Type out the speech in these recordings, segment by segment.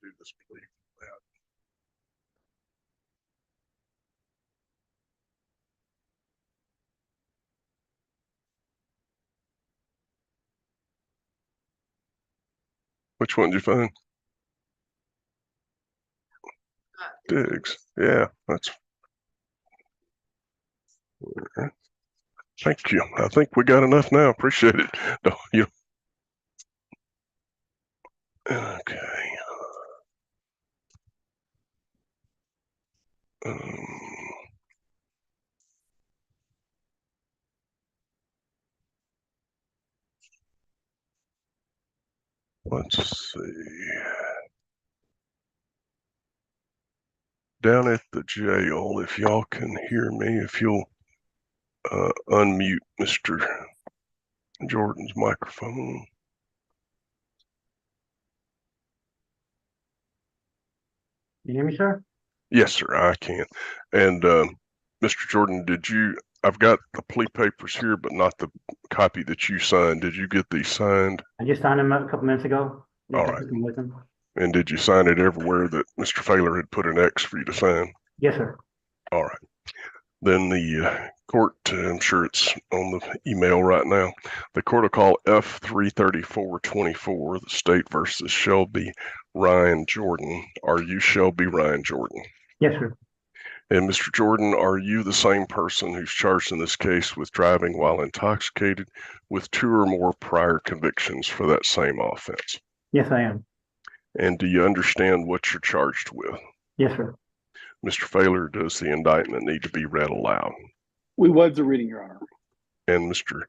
me do this plea. Which one did you find? Diggs. Yeah, that's. Thank you. I think we got enough now. Appreciate it. No, you. Okay. Let's see. Down at the jail, if y'all can hear me, if you'll unmute Mr. Jordan's microphone. You hear me, sir? Yes, sir, I can. And Mr. Jordan, I've got the plea papers here, but not the copy that you signed. Did you get these signed? I just signed them a couple minutes ago. All right. With them. And did you sign it everywhere that Mr. Failer had put an X for you to sign? Yes, sir. All right. Then the court, I'm sure it's on the email right now, the court will call F33424, the state versus Shelby Ryan Jordan. Are you Shelby Ryan Jordan? Yes, sir. And Mr. Jordan, are you the same person who's charged in this case with driving while intoxicated with 2 or more prior convictions for that same offense? Yes, I am. And do you understand what you're charged with? Yes, sir. Mr. Failer, does the indictment need to be read aloud? We waive the reading, Your Honor. And Mr.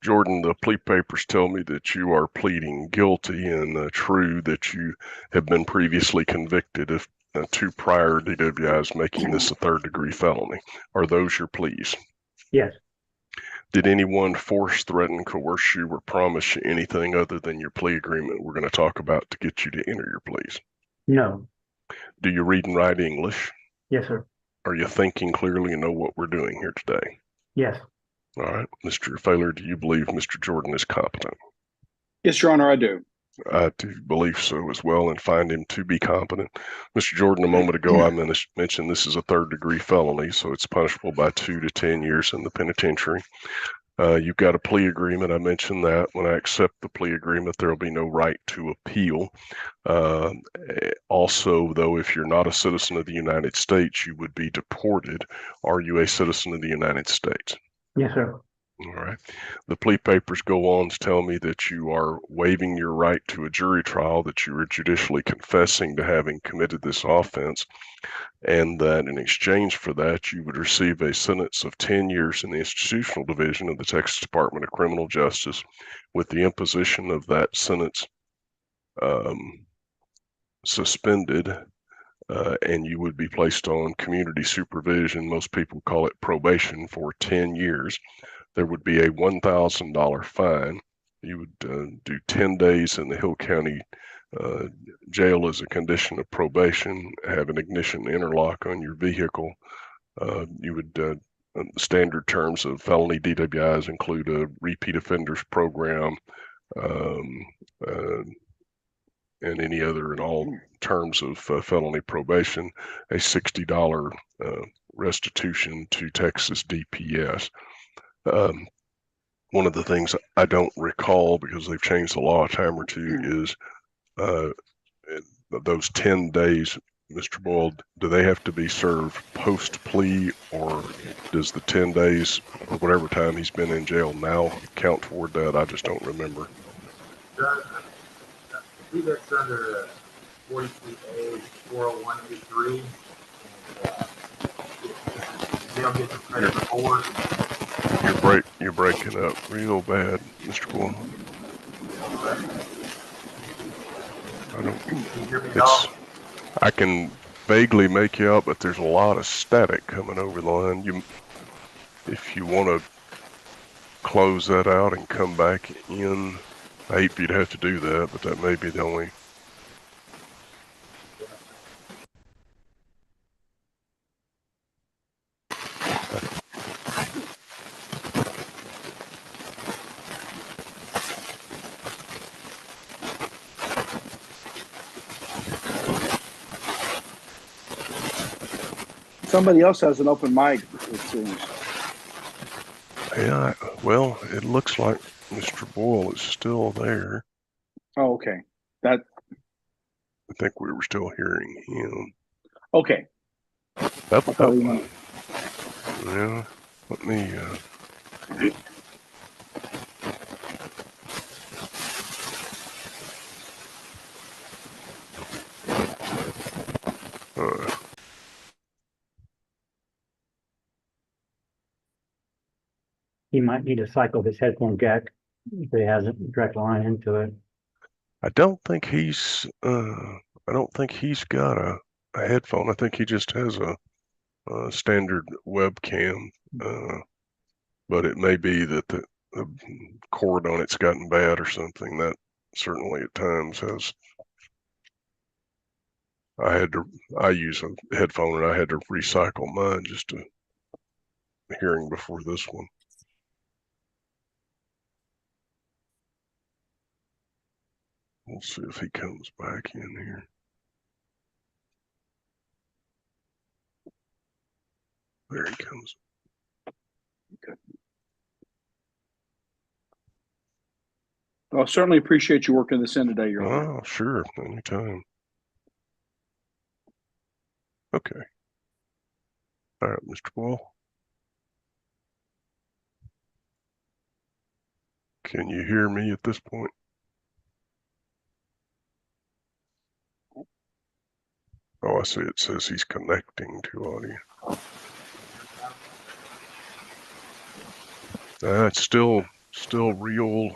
Jordan, the plea papers tell me that you are pleading guilty and true that you have been previously convicted of 2 prior DWIs, making this a 3rd-degree felony. Are those your pleas? Yes. Did anyone force, threaten, coerce you, or promise you anything other than your plea agreement we're going to talk about to get you to enter your pleas? No. Do you read and write English? Yes, sir. Are you thinking clearly and know what we're doing here today? Yes. All right. Mr. Failer, do you believe Mr. Jordan is competent? Yes, Your Honor, I do. I do believe so as well and find him to be competent. Mr. Jordan, a moment ago, I mentioned this is a 3rd-degree felony, so it's punishable by 2 to 10 years in the penitentiary. You've got a plea agreement. I mentioned that. When I accept the plea agreement, there will be no right to appeal. Also, though, if you're not a citizen of the United States, you would be deported. Are you a citizen of the United States? Yes, sir. All right. The plea papers go on to tell me that you are waiving your right to a jury trial, that you are judicially confessing to having committed this offense, and that in exchange for that, you would receive a sentence of 10 years in the institutional division of the Texas Department of Criminal Justice, with the imposition of that sentence suspended, and you would be placed on community supervision. Most people call it probation for 10 years. There would be a $1,000 fine. You would do 10 days in the Hill County jail as a condition of probation, have an ignition interlock on your vehicle. You would, standard terms of felony DWIs include a repeat offenders program, and any other and all terms of felony probation, a $60 restitution to Texas DPS. One of the things I don't recall, because they've changed the law a time or two, is those 10 days, Mr. Boyle, do they have to be served post-plea, or does the 10 days or whatever time he's been in jail now count toward that? I just don't remember. I believe that's under 43A 401A3. They'll get some credit for You're breaking up real bad, Mr. Boyle. I can vaguely make you out, but there's a lot of static coming over the line. If you want to close that out and come back in, I hate for you to have to do that, but that may be the only. Somebody else has an open mic, it seems. Yeah, well, it looks like Mr. Boyle is still there. Oh, okay. That, I think we were still hearing him. okay. Up, I thought up. he went. Yeah, let me, He might need to cycle his headphone jack if he has a direct line into it. I don't think he's got a headphone. I think he just has a standard webcam. But it may be that the cord on it's gotten bad or something. That certainly at times has. I use a headphone and I had to recycle mine just to hearing before this one. We'll see if he comes back in here. There he comes. Well, certainly appreciate you working this in today, Your Honor. Oh, sure, anytime. Okay. All right, Mr. Boyle. Can you hear me at this point? Oh, I see. It says he's connecting to audio. It's still real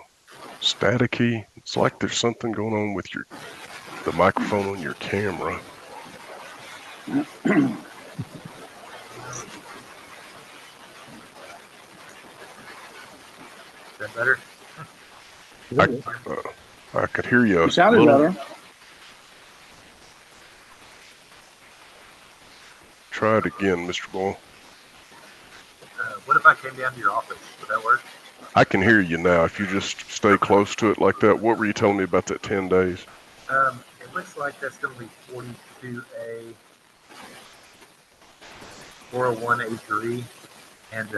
staticky. It's like there's something going on with the microphone on your camera. Is that better? I could hear you You sounded little. better. Try it again, Mr. Boyle. What if I came down to your office? Would that work? I can hear you now. If you just stay close to it like that. What were you telling me about that 10 days? It looks like that's going to be 42A 401A3, and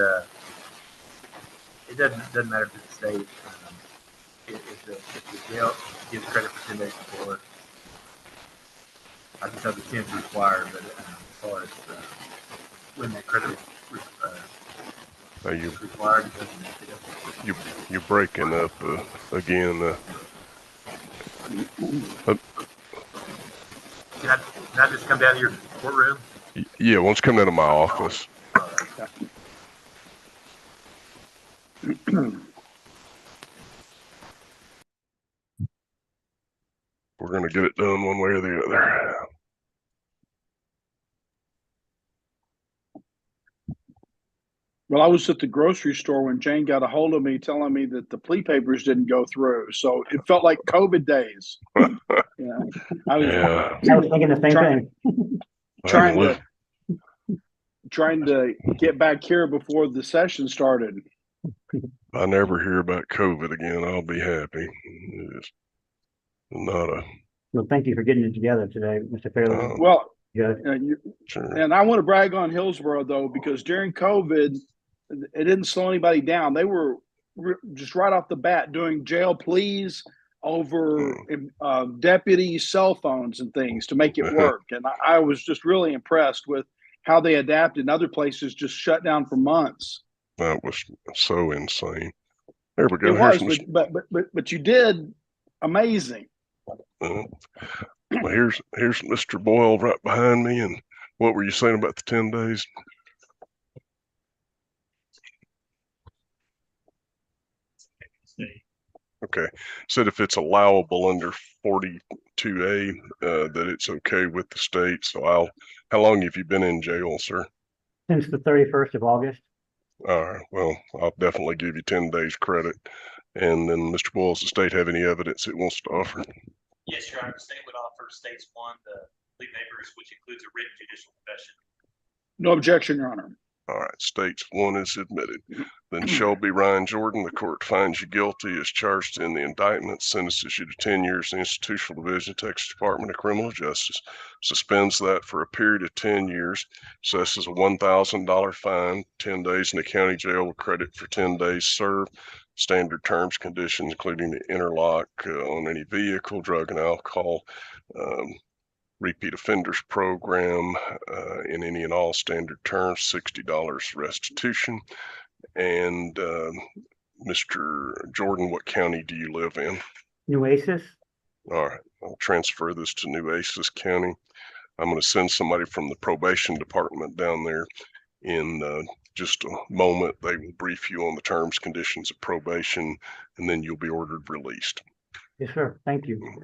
it doesn't matter to the state. If the jail gives credit for 10 days before, I can tell the 10 is required, but as far as when that credit is required, it doesn't make a difference. You're breaking up again. Can I just come down to your courtroom? Yeah, why don't you come down to my office? We're going to get it done one way or the other. Well, I was at the grocery store when Jane got a hold of me telling me that the plea papers didn't go through. So it felt like COVID days. Yeah. I was thinking the same thing. Trying to get back here before the session started. I never hear about COVID again. I'll be happy. It's not a. Well, thank you for getting it together today, Mr. Fairley. Well, Good. Sure. And I want to brag on Hillsborough though, because during COVID, it didn't slow anybody down. They were just right off the bat doing jail pleas over deputies' cell phones and things to make it work. And I was just really impressed with how they adapted. And other places just shut down for months. That was so insane. There we go. It was, but you did amazing. Well, here's Mr. Boyle right behind me. And what were you saying about the 10 days? Okay. Said if it's allowable under 42A, that it's okay with the state. So how long have you been in jail, sir? Since the 31st of August. All right. Well, I'll definitely give you 10 days credit. And then, Mr. Boyle, does the state have any evidence it wants to offer? Yes, Your Honor. The state would offer States 1 the plea papers, which includes a written judicial confession. No objection, Your Honor. All right, states one is admitted. Then Shelby Ryan Jordan, the court finds you guilty as charged in the indictment, sentences you to 10 years in institutional division, Texas Department of Criminal Justice, suspends that for a period of 10 years, assesses a $1,000 fine, 10 days in the county jail with credit for 10 days served, standard terms, conditions, including the interlock on any vehicle, drug and alcohol, repeat offenders program in any and all standard terms, $60 restitution. And Mr. Jordan, what county do you live in? Nueces? All right, I'll transfer this to Nueces County. I'm going to send somebody from the probation department down there in just a moment. They will brief you on the terms, conditions of probation, and then you'll be ordered released. Yes, sir. Thank you.